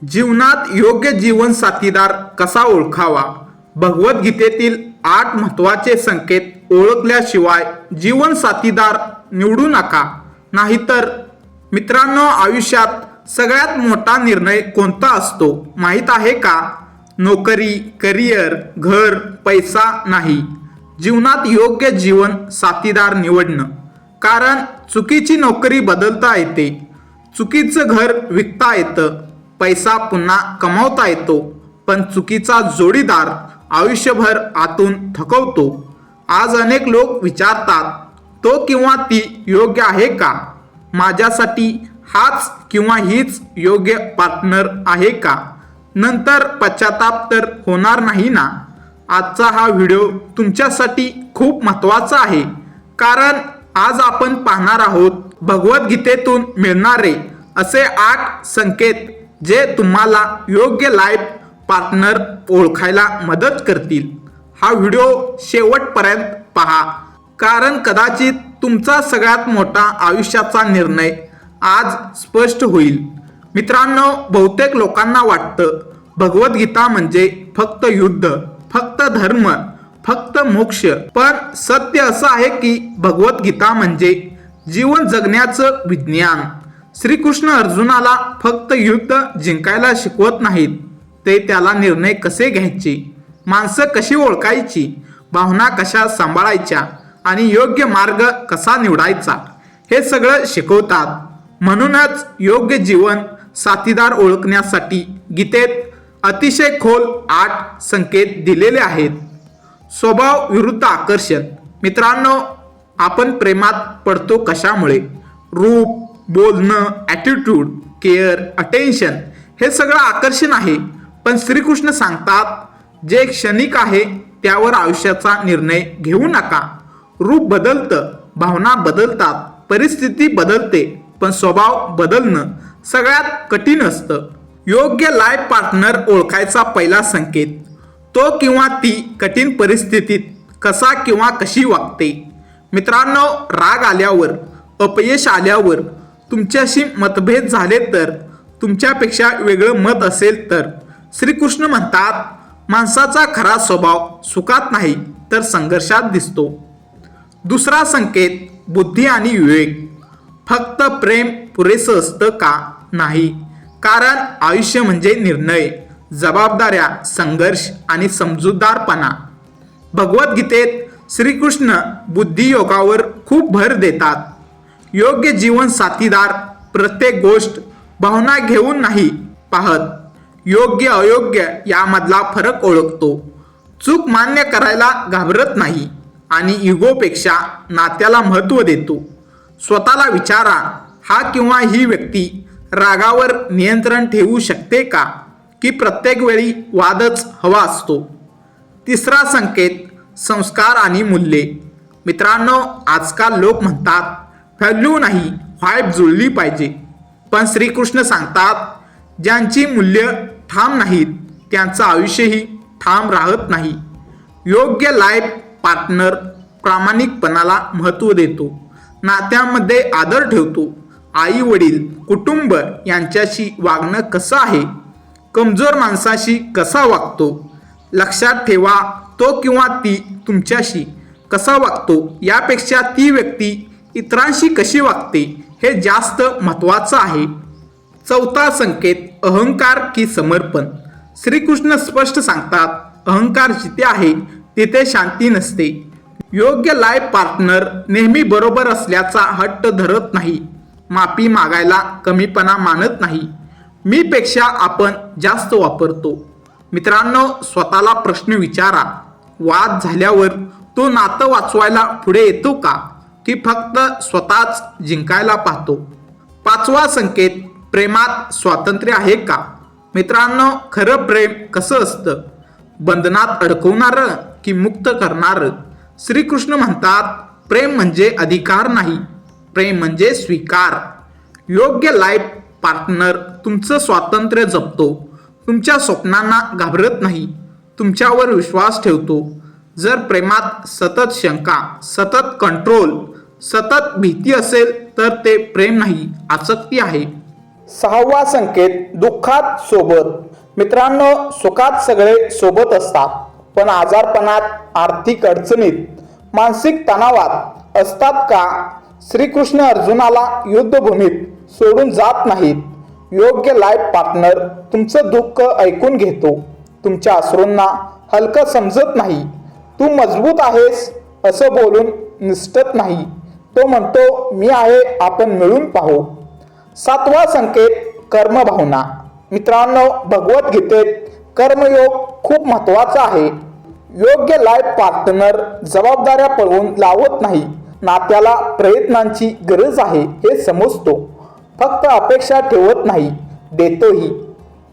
जीवनात योग्य जीवन साथीदार कसा ओळखावा? भगवद्गीतेतील 8 महत्त्वाचे संकेत ओळखल्याशिवाय जीवन साथीदार निवडू नका. नाहीतर मित्रांनो, आयुष्यात सगळ्यात मोठा निर्णय कोणता असतो माहीत आहे का? नोकरी, करिअर, घर, पैसा नाही. जीवनात योग्य जीवन साथीदार निवडणं. कारण चुकीची नोकरी बदलता येते, चुकीचं घर विकता येतं, पैसा पुन्हा कमावता येतो, पण चुकीचा जोडीदार आयुष्यभर आतून थकवतो. आज अनेक लोक विचारतात, तो किंवा ती योग्य आहे का? माझ्यासाठी हाच किंवा हीच योग्य पार्टनर आहे का? नंतर पश्चाताप तर होणार नाही ना? आजचा हा व्हिडिओ तुमच्यासाठी खूप महत्त्वाचा आहे. कारण आज आपण पाहणार आहोत भगवद्गीतेतून मिळणारे असे 8 संकेत जे तुम्हाला योग्य लाईफ पार्टनर ओळखायला मदत करतील. हा व्हिडिओ शेवटपर्यंत पहा, कारण कदाचित तुमचा सगळ्यात मोठा आयुष्याचा निर्णय आज स्पष्ट होईल. मित्रांनो, बहुतेक लोकांना वाटतं भगवद्गीता म्हणजे फक्त युद्ध, फक्त धर्म, फक्त मोक्ष. पण सत्य असं आहे की भगवद्गीता म्हणजे जीवन जगण्याचं विज्ञान. श्रीकृष्ण अर्जुनाला फक्त युद्ध जिंकायला शिकवत नाहीत, ते त्याला निर्णय कसे घ्यायचे, माणसं कशी ओळखायची, भावना कशा सांभाळायच्या आणि योग्य मार्ग कसा निवडायचा हे सगळं शिकवतात. म्हणूनच योग्य जीवन साथीदार ओळखण्यासाठी गीतेत अतिशय खोल 8 संकेत दिलेले आहेत. स्वभाव विरुद्ध आकर्षण. मित्रांनो, आपण प्रेमात पडतो कशामुळे? रूप, बोलणं, ॲटिट्यूड, केअर, अटेन्शन हे सगळं आकर्षण आहे. पण श्रीकृष्ण सांगतात, जे क्षणिक आहे त्यावर आयुष्याचा निर्णय घेऊ नका. रूप बदलतं, भावना बदलतात, परिस्थिती बदलते, पण स्वभाव बदलणं सगळ्यात कठीण असतं. योग्य लाईफ पार्टनर ओळखायचा पहिला संकेत, तो किंवा ती कठीण परिस्थितीत कसा किंवा कशी वागते. मित्रांनो, राग आल्यावर, अपयश आल्यावर, तुमच्याशी मतभेद झाले तर, तुमच्यापेक्षा वेगळं मत असेल तर, श्रीकृष्ण म्हणतात, माणसाचा खरा स्वभाव सुखात नाही तर संघर्षात दिसतो. दुसरा संकेत, बुद्धी आणि विवेक. फक्त प्रेम पुरेसं असतं का? नाही. कारण आयुष्य म्हणजे निर्णय, जबाबदाऱ्या, संघर्ष आणि समजूतदारपणा. भगवद्गीतेत श्रीकृष्ण बुद्धियोगावर खूप भर देतात. योग्य जीवन साथीदार प्रत्येक गोष्ट भावना घेऊन नाही पाहत, योग्य अयोग्य यामधला फरक ओळखतो. चूक मान्य करायला घाबरत नाही आणि इगोपेक्षा नात्याला महत्त्व देतो. स्वतःला विचारा, हा किंवा ही व्यक्ती रागावर नियंत्रण ठेवू शकते का? की प्रत्येक वेळी वादच हवा असतो? तिसरा संकेत, संस्कार आणि मूल्ये. मित्रांनो, आजकाल लोक म्हणतात व्हॅल्यू नाही, व्हाईब जुळली पाहिजे. पण श्रीकृष्ण सांगतात, ज्यांची मूल्य ठाम नाहीत त्यांचं आयुष्यही ठाम राहत नाही. योग्य लाईफ पार्टनर प्रामाणिकपणाला महत्त्व देतो, नात्यामध्ये आदर ठेवतो. आई वडील, कुटुंब यांच्याशी वागणं कसं आहे, कमजोर माणसाशी कसा वागतो. लक्षात ठेवा, तो किंवा ती तुमच्याशी कसा वागतो यापेक्षा ती व्यक्ती इतरांशी कशी वागते हे जास्त महत्त्वाचं आहे. चौथा संकेत, अहंकार की समर्पण. श्रीकृष्ण स्पष्ट सांगतात, अहंकार जिथे आहे तिथे शांती नसते. योग्य लाईफ पार्टनर नेहमी बरोबर असल्याचा हट्ट धरत नाही, माफी मागायला कमीपणा मानत नाही, मी पेक्षा आपण जास्त वापरतो. मित्रांनो, स्वतःला प्रश्न विचारा, वाद झाल्यावर तो नातं वाचवायला पुढे येतो का? की फक्त स्वतःच जिंकायला पाहतो? पाचवा संकेत, प्रेमात स्वातंत्र्य आहे का? मित्रांनो, खरं प्रेम कसं असतं? बंधनात अडकवणारं की मुक्त करणारं? श्रीकृष्ण म्हणतात, प्रेम म्हणजे अधिकार नाही, प्रेम म्हणजे स्वीकार. योग्य लाईफ पार्टनर तुमचं स्वातंत्र्य जपतो, तुमच्या स्वप्नांना घाबरत नाही, तुमच्यावर विश्वास ठेवतो. जर प्रेमात सतत शंका, सतत कंट्रोल, सतत भीती असेल तर ते प्रेम नाही, आसक्ती आहे. 6वा संकेत दुःखात सोबत. मित्रांनो, सुखात सगळे सोबत असतात, पण आजारपणात, आर्थिक अडचणीत, मानसिक तणावात असतात का? श्रीकृष्ण अर्जुनाला युद्धभूमीत सोडून जात नाहीत. योग्य लाईफ पार्टनर तुमचं दुःख ऐकून घेतो, तुमच्या अश्रूंना हलकं समजत नाही. तू मजबूत आहेस असं बोलून निसटत नाही. तो म्हणतो, मी आहे, आपण मिळून पाहू. 7वा संकेत कर्मभावना. मित्रांनो, भगवद्गीतेत कर्मयोग खूप महत्त्वाचा आहे. योग्य लाईफ पार्टनर जबाबदाऱ्या पळवून लावत नाही. नात्याला प्रयत्नांची गरज आहे हे समजतो. फक्त अपेक्षा ठेवत नाही, देतोही.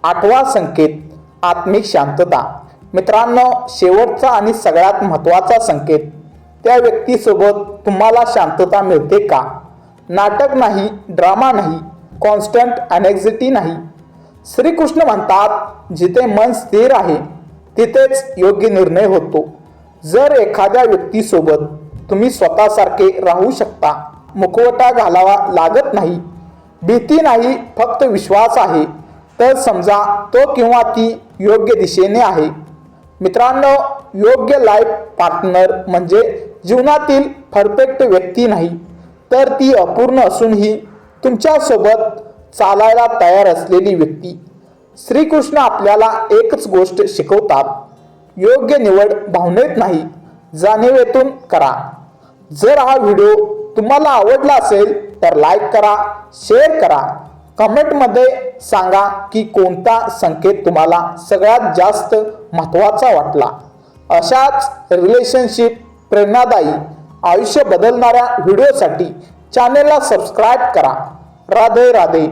8वा संकेत आत्मिक शांतता. मित्रांनो, शेवटचा आणि सगळ्यात महत्त्वाचा संकेत, त्या व्यक्तीसोबत तुम्हाला शांतता मिळते का? नाटक नाही, ड्रामा नाही, कॉन्स्टंट अनेक्झिटी नाही. श्रीकृष्ण म्हणतात, जिथे मन स्थिर आहे तिथेच योग्य निर्णय होतो. जर एखाद्या व्यक्तीसोबत तुम्ही स्वतःसारखे राहू शकता, मुखवटा घालावा लागत नाही, भीती नाही, फक्त विश्वास आहे, तर समजा तो किंवा ती योग्य दिशेने आहे. मित्रांनो, योग्य लाईफ पार्टनर म्हणजे जीवनातील परफेक्ट व्यक्ती नाही, तर ती अपूर्ण असूनही तुमच्यासोबत चालायला तयार असलेली व्यक्ती. श्रीकृष्ण आपल्याला एकच गोष्ट शिकवतात, योग्य निवड भावनेत नाही, जाणीवेतून करा. जर हा व्हिडिओ तुम्हाला आवडला असेल तर लाईक करा, शेअर करा. कमेंटमध्ये सांगा की कोणता संकेत तुम्हाला सगळ्यात जास्त महत्त्वाचा वाटला. अशाच रिलेशनशिप, प्रेरणादायी, आयुष्य बदलणाऱ्या व्हिडिओसाठी चॅनेलला सबस्क्राईब करा. राधे राधे.